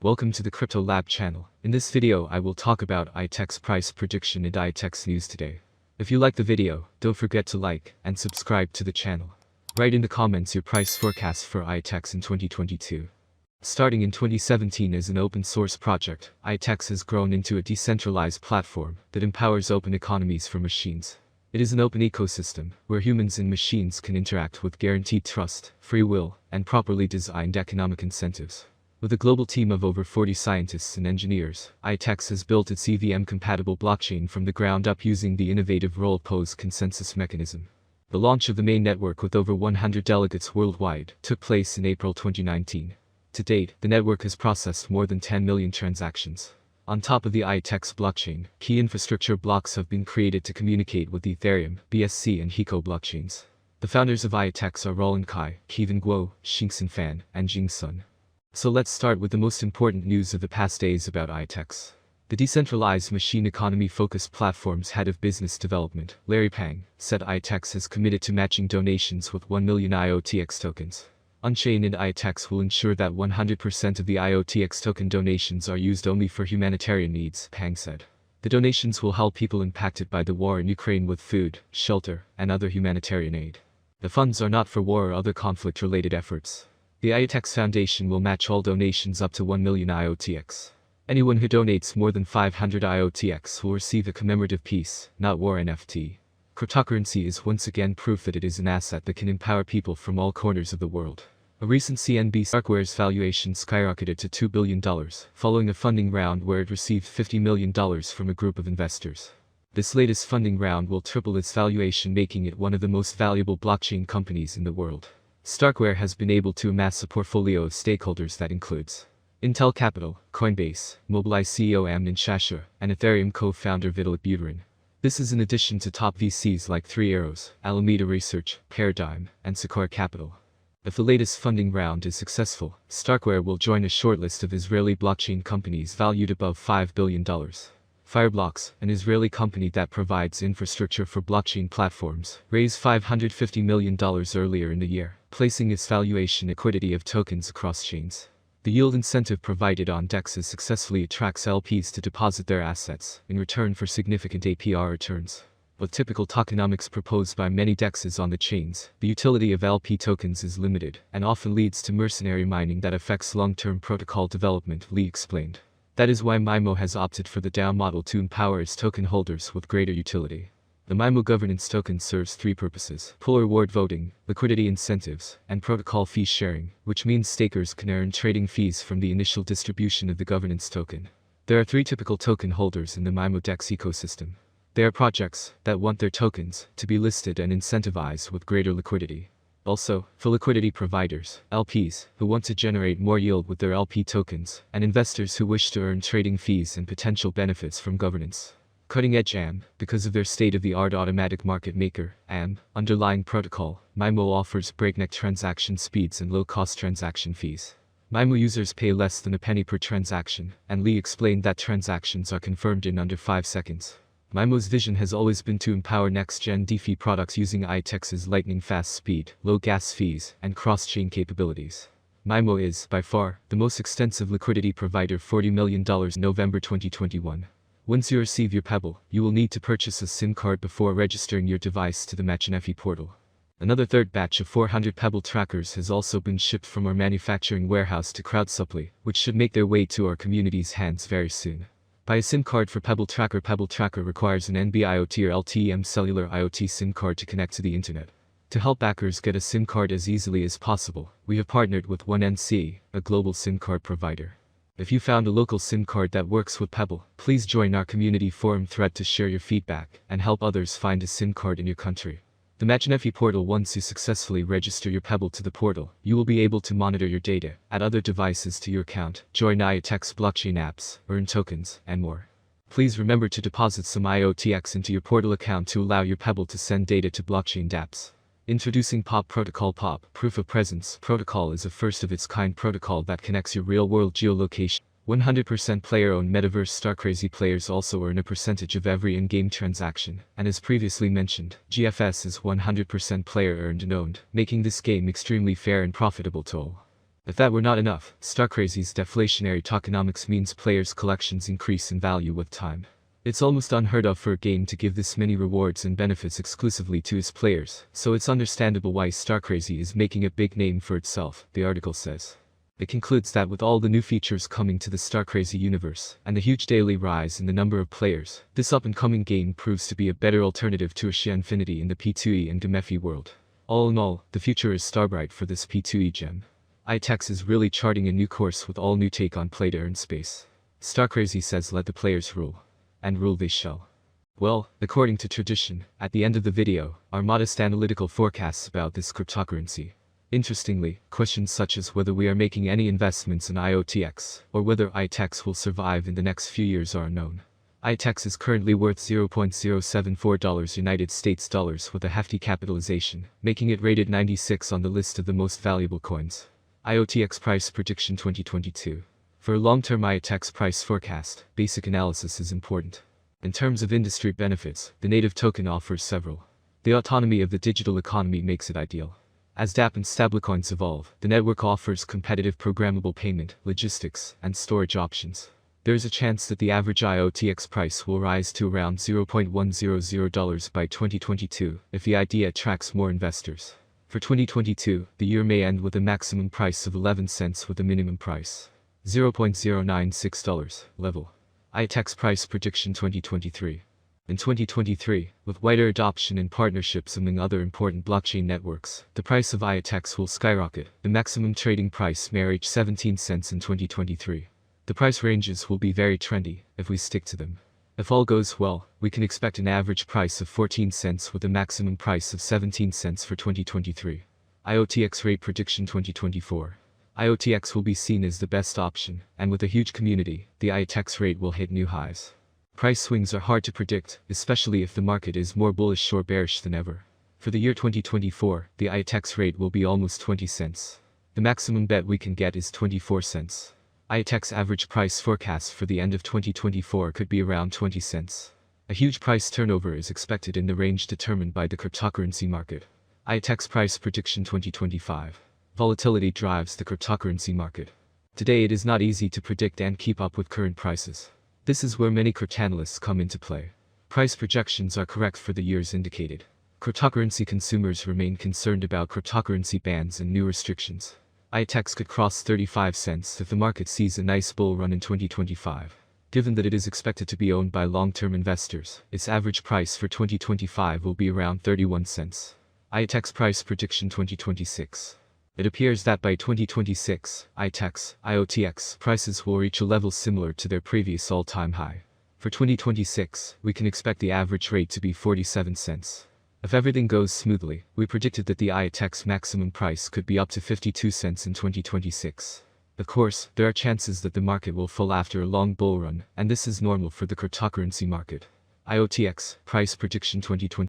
Welcome to the Crypto Lab channel. In this video I will talk about IOTX price prediction and IOTX news today. If you like the video, don't forget to like and subscribe to the channel. Write in the comments your price forecast for IOTX in 2022. Starting in 2017 as an open source project, IOTX has grown into a decentralized platform that empowers open economies for machines. It is an open ecosystem where humans and machines can interact with guaranteed trust, free will, and properly designed economic incentives. With a global team of over 40 scientists and engineers, IOTX has built its EVM-compatible blockchain from the ground up using the innovative role-pose consensus mechanism. The launch of the main network with over 100 delegates worldwide took place in April 2019. To date, the network has processed more than 10 million transactions. On top of the IOTX blockchain, key infrastructure blocks have been created to communicate with Ethereum, BSC and Hiko blockchains. The founders of IOTX are Roland Kai, Kevin Guo, Xingxin Fan, and Jing Sun. So let's start with the most important news of the past days about IOTX. The decentralized machine economy-focused platform's head of business development, Larry Pang, said IOTX has committed to matching donations with 1 million IOTX tokens. On-chain and IOTX will ensure that 100% of the IOTX token donations are used only for humanitarian needs, Pang said. The donations will help people impacted by the war in Ukraine with food, shelter, and other humanitarian aid. The funds are not for war or other conflict-related efforts. The IOTX Foundation will match all donations up to 1 million IOTX. Anyone who donates more than 500 IOTX will receive a commemorative piece, not war NFT. Cryptocurrency is once again proof that it is an asset that can empower people from all corners of the world. A recent CNB Starkware's valuation skyrocketed to $2 billion, following a funding round where it received $50 million from a group of investors. This latest funding round will triple its valuation, making it one of the most valuable blockchain companies in the world. Starkware has been able to amass a portfolio of stakeholders that includes Intel Capital, Coinbase, Mobileye CEO Amnon Shasher, and Ethereum co-founder Vitalik Buterin. This is in addition to top VCs like Three Arrows, Alameda Research, Paradigm, and Sequoia Capital. If the latest funding round is successful, Starkware will join a shortlist of Israeli blockchain companies valued above $5 billion. Fireblocks, an Israeli company that provides infrastructure for blockchain platforms, raised $550 million earlier in the year, placing its valuation equity of tokens across chains. The yield incentive provided on DEXs successfully attracts LPs to deposit their assets, in return for significant APR returns. With typical tokenomics proposed by many DEXs on the chains, the utility of LP tokens is limited, and often leads to mercenary mining that affects long-term protocol development, Lee explained. That is why MIMO has opted for the DAO model to empower its token holders with greater utility. The MIMO governance token serves three purposes: pull reward voting, liquidity incentives, and protocol fee sharing, which means stakers can earn trading fees from the initial distribution of the governance token. There are three typical token holders in the MIMO DEX ecosystem. They are projects that want their tokens to be listed and incentivized with greater liquidity. Also, for liquidity providers, LPs, who want to generate more yield with their LP tokens, and investors who wish to earn trading fees and potential benefits from governance. Cutting-edge AM, because of their state-of-the-art automatic market maker, AM, underlying protocol, MIMO offers breakneck transaction speeds and low-cost transaction fees. MIMO users pay less than a penny per transaction, and Lee explained that transactions are confirmed in under 5 seconds. MIMO's vision has always been to empower next-gen DeFi products using IOTX's lightning-fast speed, low gas fees, and cross-chain capabilities. MIMO is, by far, the most extensive liquidity provider, $40 million in November 2021. Once you receive your Pebble, you will need to purchase a SIM card before registering your device to the MatchNFI portal. Another third batch of 400 Pebble trackers has also been shipped from our manufacturing warehouse to CrowdSupply, which should make their way to our community's hands very soon. Buy a SIM card for Pebble Tracker. Pebble Tracker requires an NB-IoT or LTE-M cellular IoT SIM card to connect to the internet. To help backers get a SIM card as easily as possible, we have partnered with OneNC, a global SIM card provider. If you found a local SIM card that works with Pebble, please join our community forum thread to share your feedback and help others find a SIM card in your country. The MatchNFI portal. Once you successfully register your Pebble to the portal, you will be able to monitor your data, add other devices to your account, join IOTX blockchain apps, earn tokens, and more. Please remember to deposit some IOTX into your portal account to allow your Pebble to send data to blockchain dApps. Introducing POP Protocol. POP, Proof of Presence Protocol, is a first-of-its-kind protocol that connects your real-world geolocation. 100% player-owned metaverse StarCrazy players also earn a percentage of every in-game transaction, and as previously mentioned, GFS is 100% player-earned and owned, making this game extremely fair and profitable to all. If that were not enough, StarCrazy's deflationary tokenomics means players' collections increase in value with time. It's almost unheard of for a game to give this many rewards and benefits exclusively to its players, so it's understandable why StarCrazy is making a big name for itself, the article says. It concludes that with all the new features coming to the StarCrazy universe, and the huge daily rise in the number of players, this up-and-coming game proves to be a better alternative to Axia Infinity in the P2E and Gamefi world. All in all, the future is starbright for this P2E gem. IOTX is really charting a new course with all new take on play to earn space. StarCrazy says let the players rule. And rule they shall. Well, according to tradition, at the end of the video, are modest analytical forecasts about this cryptocurrency. Interestingly, questions such as whether we are making any investments in IOTX, or whether IOTX will survive in the next few years are unknown. IOTX is currently worth $0.074 United States dollars with a hefty capitalization, making it rated 96 on the list of the most valuable coins. IOTX price prediction 2022. For a long-term IOTX price forecast, basic analysis is important. In terms of industry benefits, the native token offers several. The autonomy of the digital economy makes it ideal. As dApp and stablecoins evolve, the network offers competitive programmable payment, logistics, and storage options. There is a chance that the average IOTX price will rise to around $0.100 by 2022 if the idea attracts more investors. For 2022, the year may end with a maximum price of 11 cents with a minimum price. $0.096 level. IOTX price prediction 2023. In 2023, with wider adoption and partnerships among other important blockchain networks, the price of IOTX will skyrocket. The maximum trading price may reach 17 cents in 2023. The price ranges will be very trendy if we stick to them. If all goes well, we can expect an average price of 14 cents with a maximum price of 17 cents for 2023. IOTX rate prediction 2024. IOTX will be seen as the best option, and with a huge community, the IOTX rate will hit new highs. Price swings are hard to predict, especially if the market is more bullish or bearish than ever. For the year 2024, the IOTX rate will be almost 20 cents. The maximum bet we can get is 24 cents. IOTX average price forecast for the end of 2024 could be around 20 cents. A huge price turnover is expected in the range determined by the cryptocurrency market. IOTX price prediction 2025. Volatility drives the cryptocurrency market. Today it is not easy to predict and keep up with current prices. This is where many cryptanalysts come into play. Price projections are correct for the years indicated. Cryptocurrency consumers remain concerned about cryptocurrency bans and new restrictions. IOTX could cross 35 cents if the market sees a nice bull run in 2025. Given that it is expected to be owned by long-term investors, its average price for 2025 will be around 31 cents. IOTX price prediction 2026. It appears that by 2026, IOTX prices will reach a level similar to their previous all-time high. For 2026, we can expect the average rate to be 47 cents. If everything goes smoothly, we predicted that the IOTX maximum price could be up to 52 cents in 2026. Of course, there are chances that the market will fall after a long bull run, and this is normal for the cryptocurrency market. IOTX price prediction 2020.